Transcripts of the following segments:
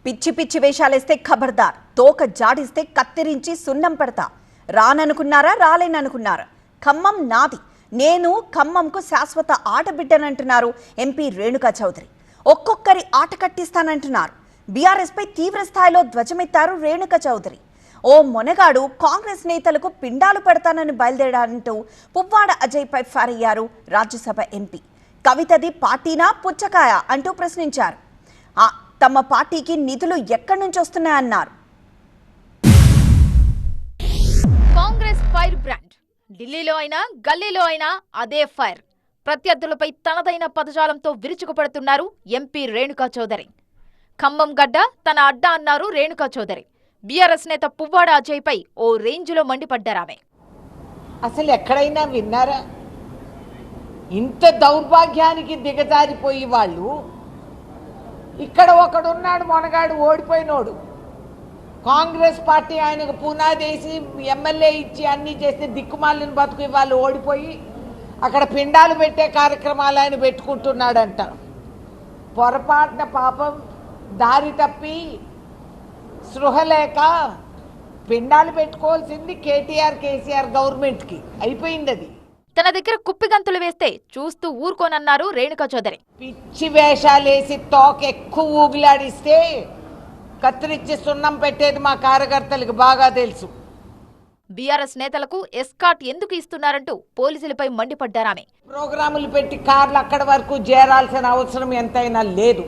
పిచ్చి పిచ్చి వేషాలేస్తే ఖబర్దార్, తోక జాడిస్తే కత్తిరించి సున్నం పెడతా. రాననుకున్నారా, రాలేననుకున్నారా? ఖమ్మం నాది, నేను ఖమ్మంకు శాశ్వత ఆటబిడ్డనంటున్నారు ఎంపీ రేణుకా చౌదరి. ఒక్కొక్కరి ఆట కట్టిస్తానంటున్నారు. బీఆర్ఎస్పై తీవ్ర స్థాయిలో ధ్వజమెత్తారు రేణుకా చౌదరి. ఓ మొనగాడు కాంగ్రెస్ నేతలకు పిండాలు పెడతానని బయలుదేరారంటూ పువ్వాడ అజయ్పై ఫైర్ అయ్యారు రాజ్యసభ ఎంపీ. కవితది పార్టీనా పుచ్చకాయ అంటూ ప్రశ్నించారు. తమ పార్టీకి నిధులు ఎక్కడి నుంచి వస్తున్నాయన్నారు. కాంగ్రెస్ ఫైర్ బ్రాండ్ ఢిల్లీలో అయినా గల్లీలో అయినా అదే ఫైర్. ప్రత్యర్థులపై తనదైన పదజాలంతో విరుచుకుపడుతున్నారు ఎంపీ రేణుకా చౌదరి. ఖమ్మం గడ్డ తన అడ్డా అన్నారు రేణుకా చౌదరి. బీఆర్ఎస్ నేత పువ్వాడ అజయ్పై ఓ రేంజ్లో మండిపడ్డారామె. అసలు ఎక్కడైనా విన్నారా? ఇంత దౌర్భాగ్యానికి దిగజారిపోయి వాళ్ళు ఇక్కడ ఒకడున్నాడు, మొనగాడు, ఓడిపోయినోడు. కాంగ్రెస్ పార్టీ ఆయనకు పునాదేసి ఎమ్మెల్యే ఇచ్చి అన్నీ చేస్తే దిక్కుమాలిన బతుకు వాళ్ళు ఓడిపోయి అక్కడ పిండాలు పెట్టే కార్యక్రమాలు ఆయన పెట్టుకుంటున్నాడంట. పొరపాటున పాపం దారి తప్పి స్పృహ లేక పిండాలు పెట్టుకోవాల్సింది కేసీఆర్ గవర్నమెంట్కి అయిపోయింది. అది తన దగ్గర కుప్పిగంతులు వేస్తే చూస్తూ ఊరుకోనన్నారు రేణుకా చౌదరి. పిచ్చి వేషాలేసి తోక ఎక్కువ ఊగిలాడిస్తే కత్తిరించి సున్నం పెట్టేది మా కార్యకర్తలకు బాగా తెలుసు. బీఆర్ఎస్ నేతలకు ఎస్కాట్ ఎందుకు ఇస్తున్నారంటూ పోలీసులపై మండిపడ్డారామె. ప్రోగ్రాములు పెట్టి కార్లు అక్కడి వరకు చేరాల్సిన అవసరం ఎంతైనా లేదు.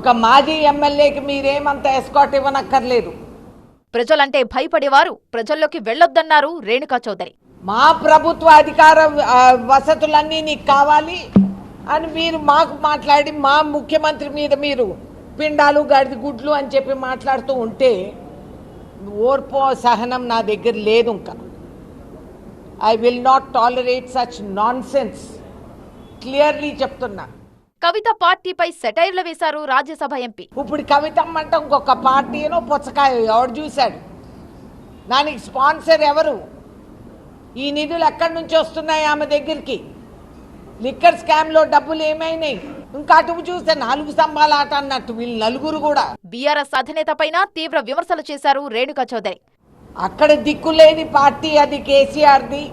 ఒక మాజీ ఎమ్మెల్యేకి మీరేమంత ఎస్కాట్ ఇవ్వనక్కర్లేదు. ప్రజలంటే భయపడేవారు ప్రజల్లోకి వెళ్లొద్దన్నారు రేణుకా చౌదరి. మా ప్రభుత్వ అధికార వసతులన్నీ నీకు కావాలి అని మీరు మాకు మాట్లాడి మా ముఖ్యమంత్రి మీద మీరు పిండాలు గడిది గుడ్లు అని చెప్పి మాట్లాడుతూ ఉంటే ఓర్పో సహనం నా దగ్గర లేదు. ఇంకా I will not tolerate such non sense. Clearly చెప్తున్నా. కవిత పార్టీపై సెటైర్లు వేశారు రాజ్యసభ ఎంపీ. ఇప్పుడు కవితమ్మ అంటే ఇంకొక పార్టీనో పుచ్చకాయ ఎవడు చూశాడు? దానికి స్పాన్సర్ ఎవరు? ఈ నిధులు ఎక్కడి నుంచి వస్తున్నాయి ఆమె దగ్గరికి? లిక్కర్ స్కామ్లో డబ్బులు ఏమైనాయి? ఇంకా అటు చూస్తే 4 స్తంభాల ఆట అన్నట్టు వీళ్ళు నలుగురు కూడా. బీఆర్ఎస్ అధినేత పైన తీవ్ర విమర్శలు చేశారు రేణుకా చౌదరి. అక్కడ దిక్కులేని పార్టీ అది కేసీఆర్ది.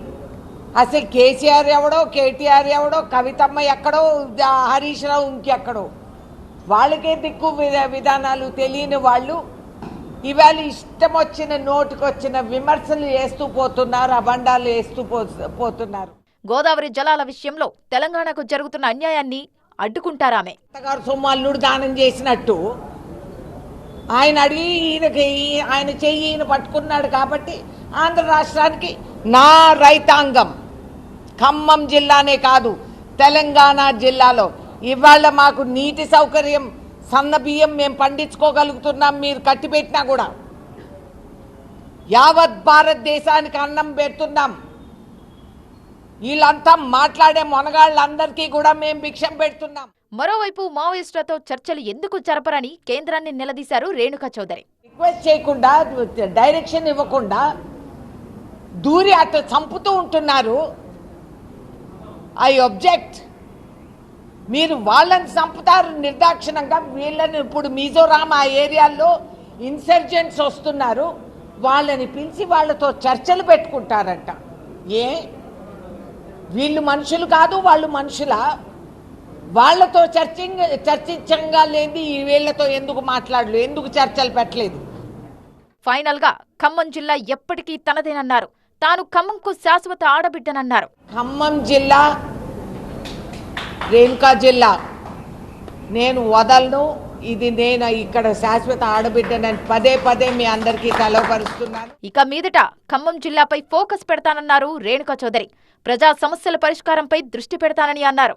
అసలు కేసీఆర్ ఎవడో, కేటీఆర్ ఎవడో, కవితమ్మ ఎక్కడో, హరీష్ రావు ఇంకెక్కడో. వాళ్ళకే దిక్కు విధానాలు తెలియని వాళ్ళు ఇవాళ ఇష్టం వచ్చిన నోటికొచ్చిన విమర్శలు వేస్తూ పోతున్నారు, అబండాలు వేస్తూ పోతున్నారు. గోదావరి జలాల విషయంలో తెలంగాణకు జరుగుతున్న అన్యాయాన్ని అడ్డుకుంటారామె. సొమ్ము అల్లుడు దానం చేసినట్టు ఆయన అడిగి ఆయన చెయ్యి ఈయన పట్టుకున్నాడు కాబట్టి ఆంధ్ర రాష్ట్రానికి నా రైతాంగం ఖమ్మం జిల్లానే కాదు తెలంగాణ జిల్లాలో ఇవాళ మాకు నీటి సౌకర్యం, సన్న బియ్యం మేము పండించుకోగలుగుతున్నాం. మీరు కట్టిపెట్టినా కూడా యావత్ భారతదేశానికి అన్నం పెడుతున్నాం. వీళ్ళంతా మాట్లాడే మొనగాళ్ళందరికీ కూడా మేము భిక్షం పెడుతున్నాం. మరోవైపు మావోయిస్టులతో చర్చలు ఎందుకు జరపరని కేంద్రాన్ని నిలదీశారు రేణుకా చౌదరి. రిక్వెస్ట్ చేయకుండా, డైరెక్షన్ ఇవ్వకుండా దూరి అటు చంపుతూ ఉంటున్నారు. ఐ ఒబ్జెక్ట్. మీరు వాళ్ళని చంపుతారు నిర్దాక్షిణంగా. వీళ్ళని ఇప్పుడు మిజోరాం ఆ ఏరియాల్లో ఇన్సర్జెంట్స్ వస్తున్నారు, వాళ్ళని పిలిచి వాళ్ళతో చర్చలు పెట్టుకుంటారంట. వీళ్ళు మనుషులు కాదు, వాళ్ళు మనుషుల. వాళ్ళతో చర్చించంగా లేని వీళ్ళతో ఎందుకు మాట్లాడలేదు, ఎందుకు చర్చలు పెట్టలేదు? ఫైనల్ గా ఖమ్మం జిల్లా ఎప్పటికీ తనదేనన్నారు. తాను ఖమ్మంకు శాశ్వత ఆడబిడ్డనన్నారు. ఖమ్మం జిల్లా రేణుకా జిల్లా నేను వదలను. ఇది నేను ఇక్కడ శాశ్వత ఆడబిడ్డనని పదే మీ అందరికీ తెలవపరుస్తున్నాను. ఇక మీదట ఖమ్మం జిల్లాపై ఫోకస్ పెడతానన్నారు రేణుకా చౌదరి. ప్రజా సమస్యల పరిష్కారంపై దృష్టి పెడతానని అన్నారు.